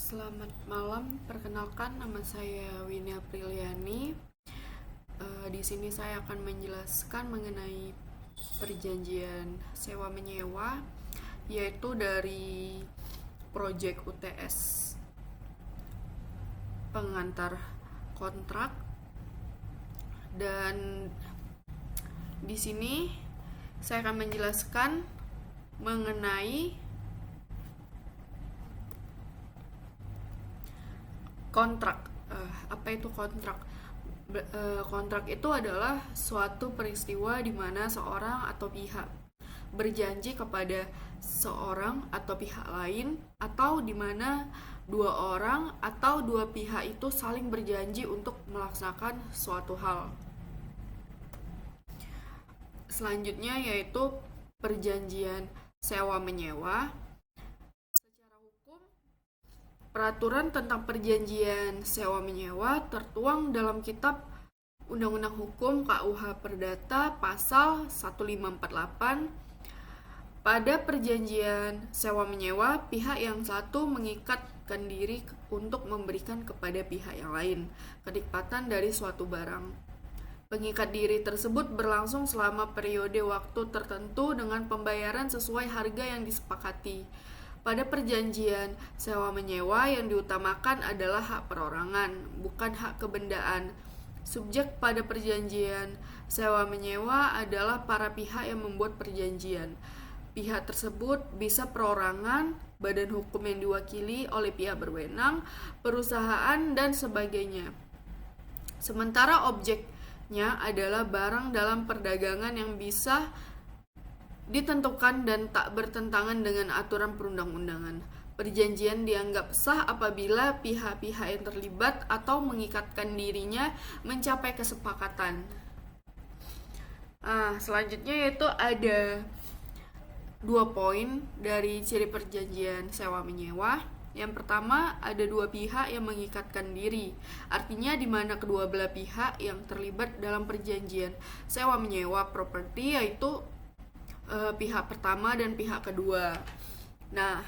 Selamat malam, perkenalkan nama saya Winnie Apriliani. Di sini saya akan menjelaskan mengenai perjanjian sewa menyewa, yaitu dari proyek UTS pengantar kontrak. Dan di sini saya akan menjelaskan mengenai kontrak. Apa itu kontrak? Kontrak itu adalah suatu peristiwa di mana seorang atau pihak berjanji kepada seorang atau pihak lain, atau di mana dua orang atau dua pihak itu saling berjanji untuk melaksanakan suatu hal. Selanjutnya yaitu perjanjian sewa menyewa. Peraturan tentang perjanjian sewa menyewa tertuang dalam Kitab Undang-Undang Hukum KUH Perdata pasal 1548. Pada perjanjian sewa menyewa, pihak yang satu mengikatkan diri untuk memberikan kepada pihak yang lain kenikmatan dari suatu barang. Pengikat diri tersebut berlangsung selama periode waktu tertentu dengan pembayaran sesuai harga yang disepakati. Pada perjanjian sewa menyewa yang diutamakan adalah hak perorangan, bukan hak kebendaan. Subjek pada perjanjian sewa menyewa adalah para pihak yang membuat perjanjian. Pihak tersebut bisa perorangan, badan hukum yang diwakili oleh pihak berwenang, perusahaan, dan sebagainya. Sementara objeknya adalah barang dalam perdagangan yang bisa ditentukan dan tak bertentangan dengan aturan perundang-undangan. Perjanjian dianggap sah apabila pihak-pihak yang terlibat atau mengikatkan dirinya mencapai kesepakatan. Selanjutnya yaitu ada 2 poin dari ciri perjanjian sewa menyewa. Yang pertama, ada dua pihak yang mengikatkan diri. Artinya di mana kedua belah pihak yang terlibat dalam perjanjian sewa menyewa properti yaitu pihak pertama dan pihak kedua. Nah,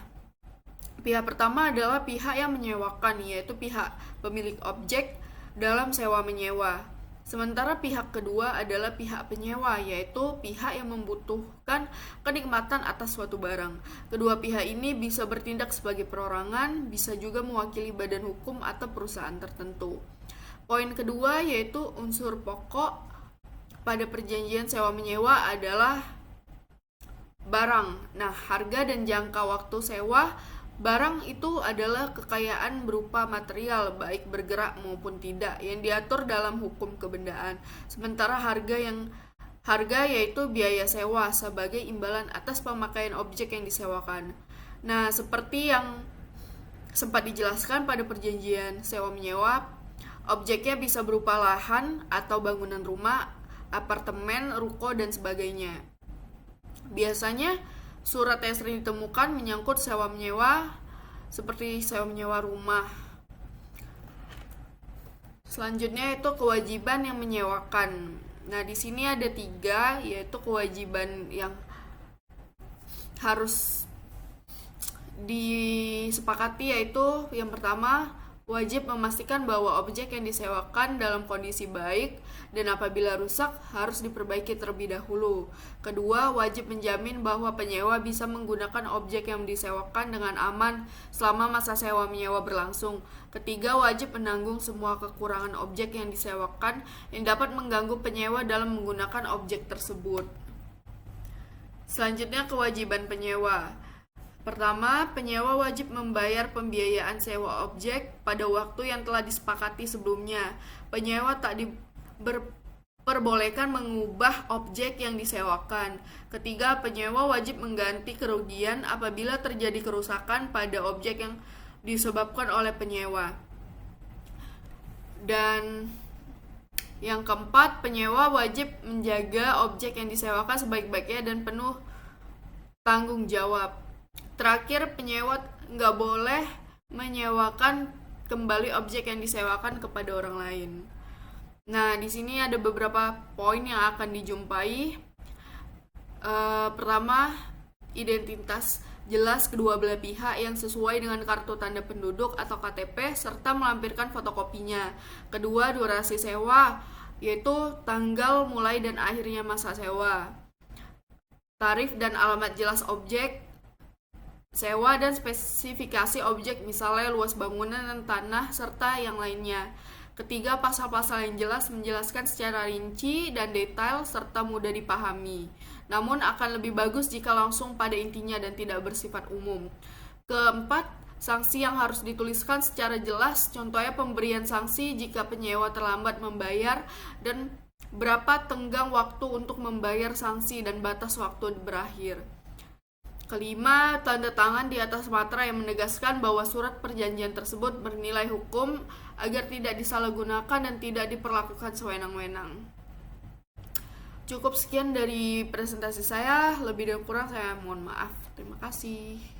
pihak pertama adalah pihak yang menyewakan, yaitu pihak pemilik objek dalam sewa menyewa. Sementara pihak kedua adalah pihak penyewa, yaitu pihak yang membutuhkan kenikmatan atas suatu barang. Kedua pihak ini bisa bertindak sebagai perorangan, bisa juga mewakili badan hukum atau perusahaan tertentu. Poin kedua yaitu unsur pokok pada perjanjian sewa menyewa adalah barang. Nah, harga dan jangka waktu sewa barang itu adalah kekayaan berupa material, baik bergerak maupun tidak, yang diatur dalam hukum kebendaan. Sementara harga yaitu biaya sewa sebagai imbalan atas pemakaian objek yang disewakan. Nah, seperti yang sempat dijelaskan pada perjanjian sewa menyewa, objeknya bisa berupa lahan atau bangunan rumah, apartemen, ruko, dan sebagainya. Biasanya surat yang sering ditemukan menyangkut sewa menyewa seperti sewa menyewa rumah. Selanjutnya itu kewajiban yang menyewakan. Nah, di sini ada 3, yaitu kewajiban yang harus disepakati, yaitu yang pertama, wajib memastikan bahwa objek yang disewakan dalam kondisi baik dan apabila rusak harus diperbaiki terlebih dahulu. Kedua, wajib menjamin bahwa penyewa bisa menggunakan objek yang disewakan dengan aman selama masa sewa menyewa berlangsung. Ketiga, wajib menanggung semua kekurangan objek yang disewakan yang dapat mengganggu penyewa dalam menggunakan objek tersebut. Selanjutnya, kewajiban penyewa. Pertama, penyewa wajib membayar pembiayaan sewa objek pada waktu yang telah disepakati sebelumnya. Penyewa tak diperbolehkan mengubah objek yang disewakan. Ketiga, penyewa wajib mengganti kerugian apabila terjadi kerusakan pada objek yang disebabkan oleh penyewa. Dan yang keempat, penyewa wajib menjaga objek yang disewakan sebaik-baiknya dan penuh tanggung jawab. Terakhir, penyewa nggak boleh menyewakan kembali objek yang disewakan kepada orang lain. Nah, di sini ada beberapa poin yang akan dijumpai. Pertama, identitas jelas kedua belah pihak yang sesuai dengan kartu tanda penduduk atau KTP serta melampirkan fotokopinya. Kedua, durasi sewa, yaitu tanggal mulai dan akhirnya masa sewa. Tarif dan alamat jelas objek sewa dan spesifikasi objek, misalnya luas bangunan dan tanah serta yang lainnya. Ketiga, pasal-pasal yang jelas menjelaskan secara rinci dan detail serta mudah dipahami. Namun akan lebih bagus jika langsung pada intinya dan tidak bersifat umum. Keempat, sanksi yang harus dituliskan secara jelas, contohnya pemberian sanksi jika penyewa terlambat membayar dan berapa tenggang waktu untuk membayar sanksi dan batas waktu berakhir. Kelima, tanda tangan di atas materai yang menegaskan bahwa surat perjanjian tersebut bernilai hukum agar tidak disalahgunakan dan tidak diperlakukan sewenang-wenang. Cukup sekian dari presentasi saya, lebih dan kurang saya mohon maaf. Terima kasih.